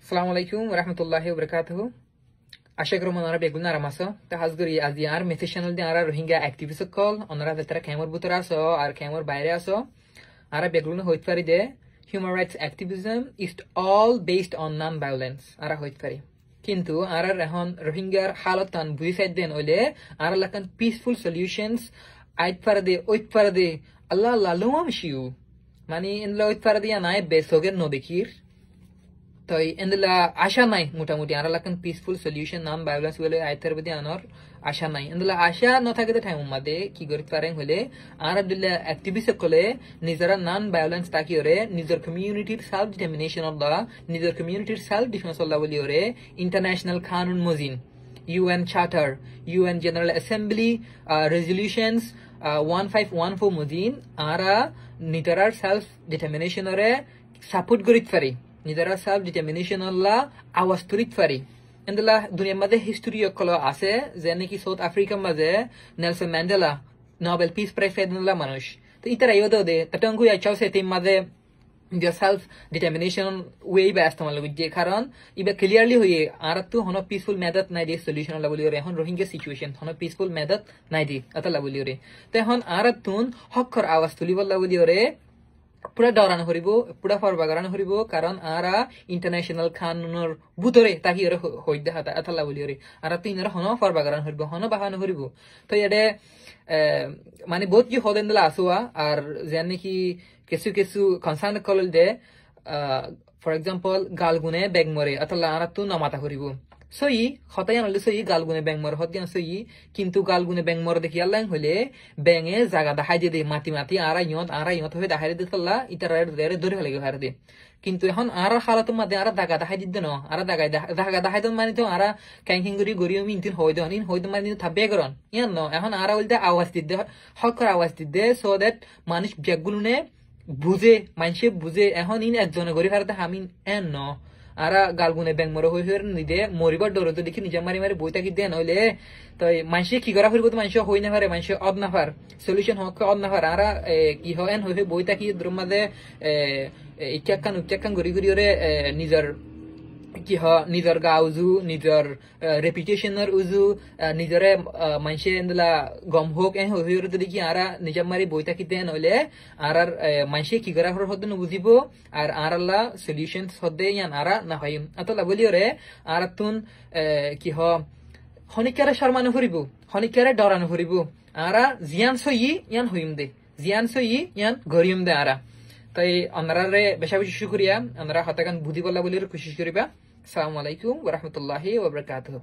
আসসালামু আলাইকুম রহমতুল্লাহি ওবরাকাতুহু। আশা করি ওনারা বেগুন আরাম আছো। তা হাজগরি আজি আর মেসেজ চ্যানেল দিয়ে আর রোহিঙ্গা অ্যাক্টিভিস্ট কল ওনারা ভেতরে ক্যামর ভিতরে আসো আর ক্যামর বাইরে আসো আর বেগুন হইতে পারি the human rights activism is all based on non violence আর হইতে পারি, কিন্তু আর এখন রোহিঙ্গার হালত তান বুঝি সাইড দেন হইলে আর লাকান পিসফুল সলিউশনস আইত পারে দে ওইত পারে দে আল্লাহ লালুম শিউ মানে এনলা ওইত পারে দিয়া নাই বেসগের নদেকির তো এন্দলা আশা নাই মোটামুটি আর লাকান পিসফুল সলিউশন নাম ভায়োলেন্স বলে আইতার বদি আনর আশা নাই এন্দলা আশা ন থাকে টাইম মাদে কি করতে পারেন হলে আর দিল্লা অ্যাক্টিভিস্ট কলে নিজরা নন ভায়োলেন্স তাকি ওরে নিজের কমিউনিটির সেলফ ডিটারমিনেশন অফ দা নিজের কমিউনিটির সেলফ ডিফেন্স অফ দা বলি ওরে ইন্টারন্যাশনাল কানুন মজিন UN Charter, UN General Assembly resolutions 1514 মজিন আরা নিটারার সেলফ ডিটারমিনেশন ওরে সাপোর্ট করিতে পারি নিজেরা সেলফ ডিটারমিনেশন আল্লাহ আওয়াজ তুলিত পারি এন্দলা দুনিয়ার মাঝে হিস্টোরি অকল আছে যে নাকি সাউথ আফ্রিকার মাঝে Nelson Mandela Nobel peace prize পেয়েছিল মানুষ তো ইতারা ইয়দো দে তটঙ্গু আইচাও সে টিম মাঝে যে সেলফ ডিটারমিনেশন ওয়ে বা ইস্তেমাল যে কারণ ইবা ক্লিয়ারলি হয়ে আর তো হন পিসফুল মেথড নাই দিয়ে সলিউশন আল্লাহ বলি রে এখন রোহিঙ্গা সিচুয়েশন হন পিসফুল মেথড নাই দি আতাল্লাহ বলি রে তো এখন আর তুন হকর আওয়াজ তুলিব আল্লাহ বলি রে পুরা ডরানো হরিব পুরা ফরবাগারানো হরিব কারণ আরা ইন্টারন্যাশনাল কানুনের বুতরে তাহি ওরে হইদে হাতা আতাল্লাহ বলি রে আর তো ইনারা হন ফরবাগারানো হরিব হন বাহানো হরিব তো এডে মানে বহুত কি হদেন দিলা আসুয়া আর যেন নাকি কিছু কিছু concern call they for example গালগুনে বেগ মরে আতাল্লাহ আর তো নামাতা হরিব সই হতাই আনলে সই গালগুনে ব্যাং মর হত জ্ঞান সই কিন্তু গালগুনে ব্যাং মর দেখি আল্লাহ হইলে ব্যাঙে জায়গা দেখাই দিয়ে মাটি মাটি আর ইয়ত হয়ে দেখাই দিয়ে তাল্লা ইতারা ধরে ফেলে হারে দে কিন্তু এখন আর হালত মাঝে আর দাগা দেখাই দিতে ন আর দাগা দেখাই দেন মানে তো আর ক্যাঙ্কিং করি গড়ি আমি ইনতিন হয়ে দেন হইতে মানে থাকবে করন ইয়ান ন এখন আর বলতে আওয়াজ দিতে হকর আওয়াজ দিতে সো দ্যাট মানুষ ব্যাগগুলো বুঝে মানুষে বুঝে এখন ইন একজনে গড়ি হারাতে হামিন এন ন আরা গালগুনে ব্যাং মরে হয়ে নিদে মরিবার ডর তো দেখি নিজে মারি মারি বই থাকি দেন হইলে তো মানুষে কি করা হইব তো মানুষ হই না পারে মানুষ অদ না পার সলিউশন হক অদ না পার আরা কি হয় হয়ে বই থাকি দ্রমাদে ইচ্ছাকান গড়ি গড়ি ওরে নিজের কি হয় নিজের গা উজু নিজের রেপুটেশনের উজু নিজরে মানুষে এন্দলা গম হোক হয়ে দেখি আরা নিজের মারি বই থাকি দেন হইলে আর মানুষে কি করা হতে বুঝিব আর আল্লাহ সলিউশন হদে ইয়ান আরা না হয় আতলা বলিও রে আর তুন কি হ হনিকারে শর্মানো হরিব হনিকারে ডরানো হরিব আরা জিয়ান সই ইয়ান হইম দে জিয়ান সই ইয়ান গরিম দে আরা তাই আন্নারে বেশা বেশি শুক্রিয়া আমরা হতাকান বুদ্ধি বল্লা বলির কোশিশ করিবা। আসসালামু আলাইকুম ওয়া রাহমাতুল্লাহি ওয়া বারাকাতুহু।